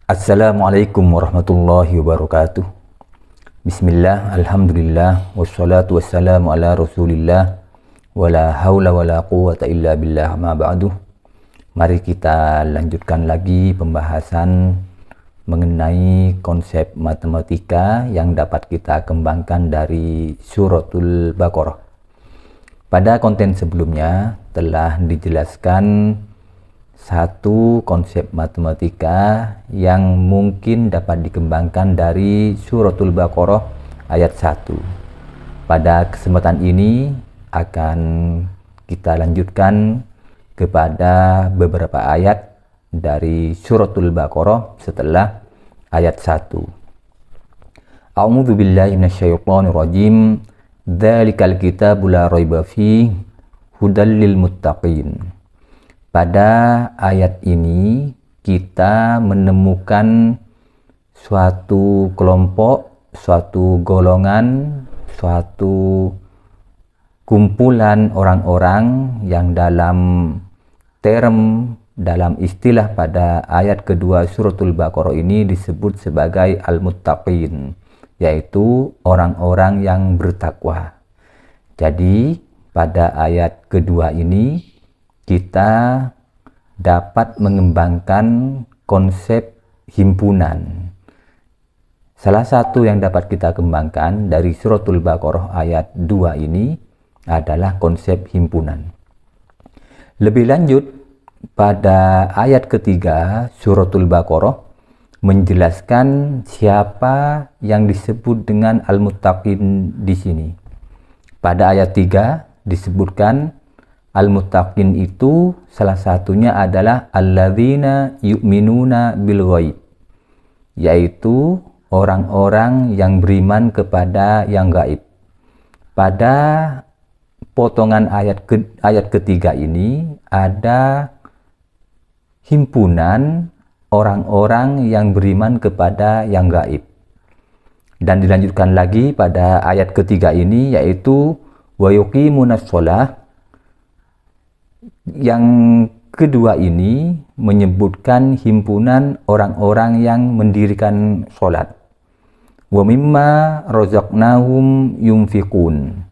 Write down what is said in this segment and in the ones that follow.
Assalamualaikum warahmatullahi wabarakatuh. Bismillah, alhamdulillah, wassalatu wassalamu ala rasulillah, wala hawla wala quwata illa billah ma ba'du. Mari kita lanjutkan lagi pembahasan mengenai konsep matematika yang dapat kita kembangkan dari suratul Baqarah. Pada konten sebelumnya telah dijelaskan satu konsep matematika yang mungkin dapat dikembangkan dari suratul Baqarah ayat 1. Pada kesempatan ini akan kita lanjutkan kepada beberapa ayat dari suratul Baqarah setelah ayat 1. A'udzu billahi minasyaitonir rajim. Dzalikal kitabu la raiba fihi hudal lil muttaqin. Pada ayat ini kita menemukan suatu kelompok, suatu golongan, suatu kumpulan orang-orang yang dalam istilah pada ayat kedua suratul Baqarah ini disebut sebagai al-muttaqin, yaitu orang-orang yang bertakwa. Jadi pada ayat kedua ini kita dapat mengembangkan konsep himpunan. Salah satu yang dapat kita kembangkan dari suratul Baqarah ayat 2 ini adalah konsep himpunan. Lebih lanjut, pada ayat ketiga suratul Baqarah menjelaskan siapa yang disebut dengan al-muttaqin di sini. Pada ayat 3 disebutkan al-muttaqin itu salah satunya adalah alladzina yu'minuna bil ghaib, yaitu orang-orang yang beriman kepada yang gaib. Pada potongan ayat ketiga ini ada himpunan orang-orang yang beriman kepada yang gaib. Dan dilanjutkan lagi pada ayat ketiga ini, yaitu wa yuqimunas shalah. Yang kedua ini menyebutkan himpunan orang-orang yang mendirikan sholat. Wa mimma razaqnahum yunfiqun.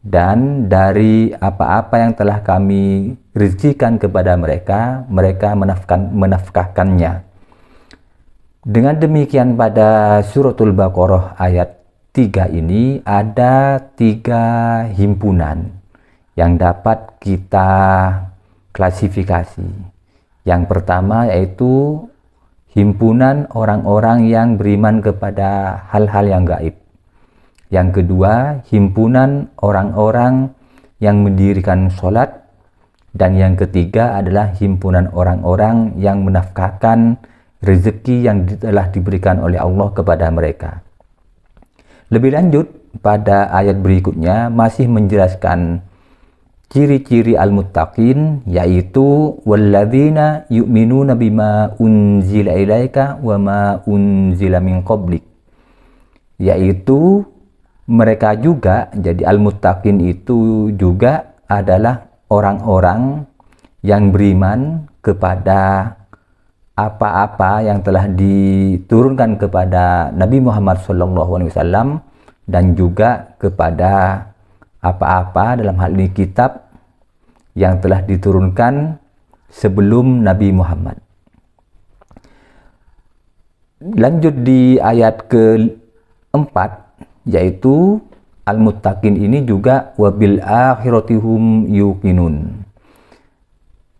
Dan dari apa-apa yang telah kami rezekikan kepada mereka, mereka menafkahkannya. Dengan demikian pada suratul Baqarah ayat 3 ini ada 3 himpunan yang dapat kita klasifikasi. Yang pertama yaitu himpunan orang-orang yang beriman kepada hal-hal yang gaib. Yang kedua, himpunan orang-orang yang mendirikan sholat. Dan yang ketiga adalah himpunan orang-orang yang menafkahkan rezeki yang telah diberikan oleh Allah kepada mereka. Lebih lanjut, pada ayat berikutnya masih menjelaskan ciri-ciri al-muttaqin, yaitu walladzina yu'minuna bima unzila ilaika wa ma unzila min qablik, yaitu mereka juga, jadi al-muttaqin itu juga adalah orang-orang yang beriman kepada apa-apa yang telah diturunkan kepada Nabi Muhammad SAW dan juga kepada apa-apa dalam hal ini kitab yang telah diturunkan sebelum Nabi Muhammad. Lanjut di ayat keempat, yaitu al-muttaqin ini juga wabil akhiratihum yuqinun.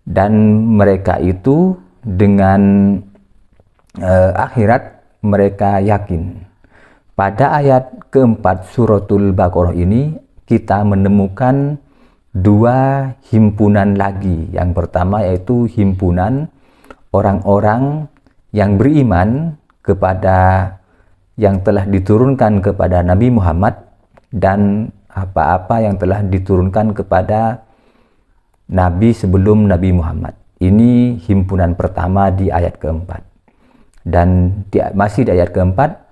Dan mereka itu dengan akhirat mereka yakin. Pada ayat keempat suratul Baqarah ini kita menemukan 2 himpunan lagi. Yang pertama yaitu himpunan orang-orang yang beriman kepada yang telah diturunkan kepada Nabi Muhammad dan apa-apa yang telah diturunkan kepada Nabi sebelum Nabi Muhammad. Ini himpunan pertama di ayat keempat. Dan masih di ayat keempat,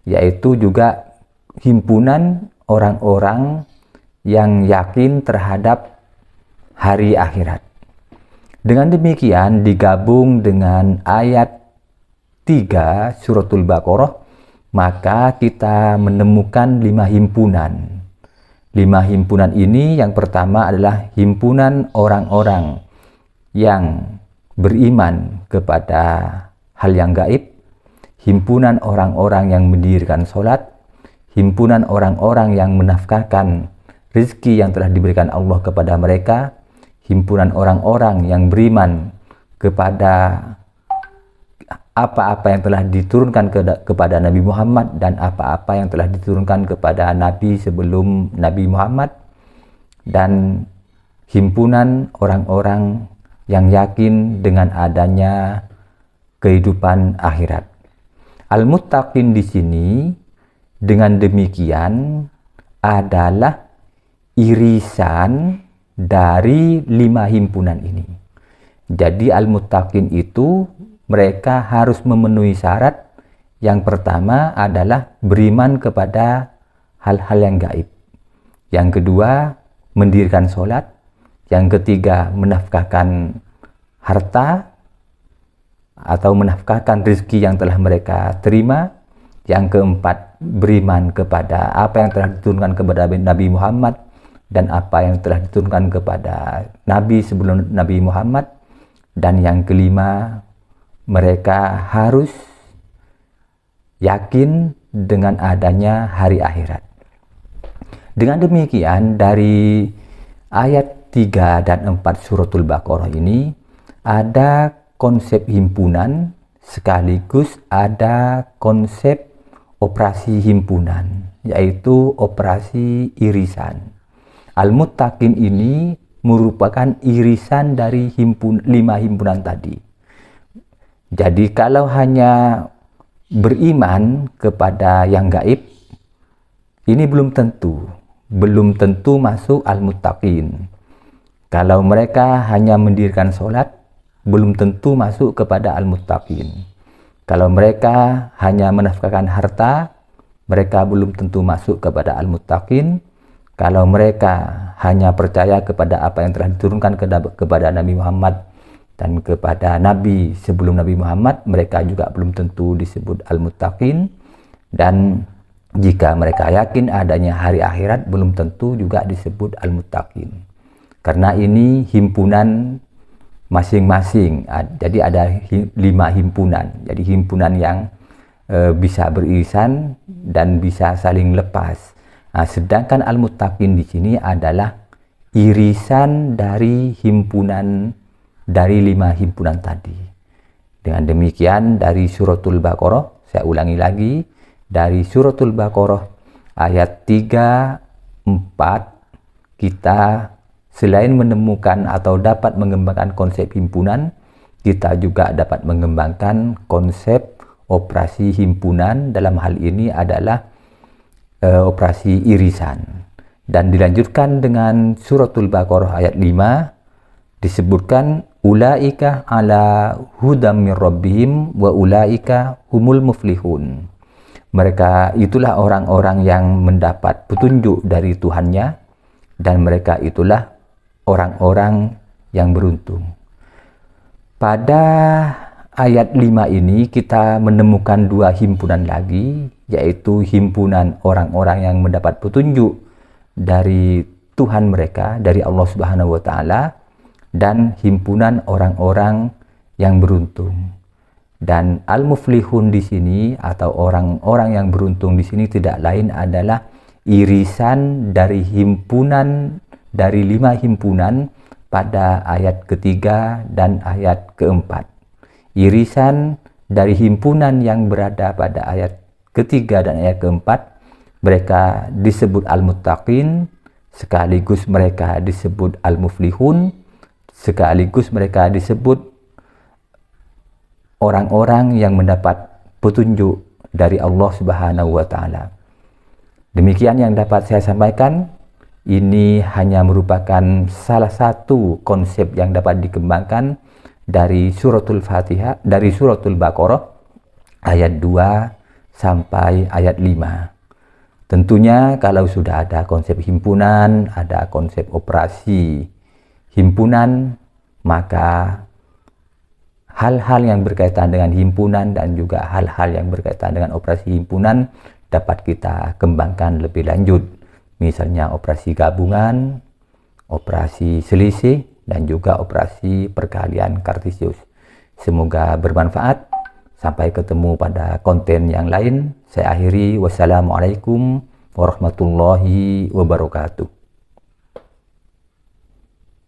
yaitu juga himpunan orang-orang yang yakin terhadap hari akhirat. Dengan demikian digabung dengan ayat 3 suratul Baqarah, maka kita menemukan 5 himpunan. 5 himpunan ini yang pertama adalah himpunan orang-orang yang beriman kepada hal yang gaib, himpunan orang-orang yang mendirikan sholat, himpunan orang-orang yang menafkahkan rezeki yang telah diberikan Allah kepada mereka, himpunan orang-orang yang beriman kepada apa-apa yang telah diturunkan kepada Nabi Muhammad dan apa-apa yang telah diturunkan kepada Nabi sebelum Nabi Muhammad, dan himpunan orang-orang yang yakin dengan adanya kehidupan akhirat. Al-Muttaqin di sini dengan demikian adalah irisan dari 5 himpunan ini. Jadi Al-Muttaqin itu mereka harus memenuhi syarat. Yang pertama adalah beriman kepada hal-hal yang gaib. Yang kedua, mendirikan sholat. Yang ketiga, menafkahkan harta atau menafkahkan rezeki yang telah mereka terima. Yang keempat, beriman kepada apa yang telah diturunkan kepada Nabi Muhammad dan apa yang telah diturunkan kepada Nabi sebelum Nabi Muhammad. Dan yang kelima, mereka harus yakin dengan adanya hari akhirat. Dengan demikian, dari ayat 3 dan 4 suratul Baqarah ini ada konsep himpunan sekaligus ada konsep operasi himpunan, yaitu operasi irisan. Al-Muttaqin ini merupakan irisan dari 5 himpunan tadi. Jadi kalau hanya beriman kepada yang gaib, ini belum tentu masuk al-muttaqin. Kalau mereka hanya mendirikan sholat, belum tentu masuk kepada al-muttaqin. Kalau mereka hanya menafkahkan harta, mereka belum tentu masuk kepada al-muttaqin. Kalau mereka hanya percaya kepada apa yang telah diturunkan kepada Nabi Muhammad dan kepada Nabi sebelum Nabi Muhammad, mereka juga belum tentu disebut al-muttaqin. Dan jika mereka yakin adanya hari akhirat, belum tentu juga disebut al-muttaqin. Karena ini himpunan masing-masing. Jadi ada 5 himpunan. Jadi himpunan yang bisa beririsan dan bisa saling lepas. Nah, sedangkan al-muttaqin di sini adalah irisan dari himpunan, dari 5 himpunan tadi. Dengan demikian dari suratul Baqarah, saya ulangi lagi, dari suratul Baqarah ayat 3, 4, kita selain menemukan atau dapat mengembangkan konsep himpunan, kita juga dapat mengembangkan konsep operasi himpunan. Dalam hal ini adalah operasi irisan. Dan dilanjutkan dengan suratul Baqarah ayat 5, disebutkan ulaika ala hudam mir rabbihim wa ulaika humul muflihun. Mereka itulah orang-orang yang mendapat petunjuk dari Tuhannya, dan mereka itulah orang-orang yang beruntung. Pada ayat 5 ini kita menemukan 2 himpunan lagi, yaitu himpunan orang-orang yang mendapat petunjuk dari Tuhan mereka, dari Allah Subhanahu wa Ta'ala, dan himpunan orang-orang yang beruntung. Dan al-muflihun di sini atau orang-orang yang beruntung di sini tidak lain adalah irisan dari himpunan, dari 5 himpunan pada ayat ketiga dan ayat keempat. Irisan dari himpunan yang berada pada ayat ketiga dan ayat keempat, mereka disebut al-muttaqin, sekaligus mereka disebut al-muflihun, sekaligus mereka disebut orang-orang yang mendapat petunjuk dari Allah Subhanahu wa Ta'ala. Demikian yang dapat saya sampaikan. Ini hanya merupakan salah satu konsep yang dapat dikembangkan dari suratul Fatihah, dari suratul Baqarah ayat 2 sampai ayat 5. Tentunya kalau sudah ada konsep himpunan, ada konsep operasi himpunan, maka hal-hal yang berkaitan dengan himpunan dan juga hal-hal yang berkaitan dengan operasi himpunan dapat kita kembangkan lebih lanjut. Misalnya operasi gabungan, operasi selisih, dan juga operasi perkalian kartesius. Semoga bermanfaat. Sampai ketemu pada konten yang lain. Saya akhiri. Wassalamualaikum warahmatullahi wabarakatuh.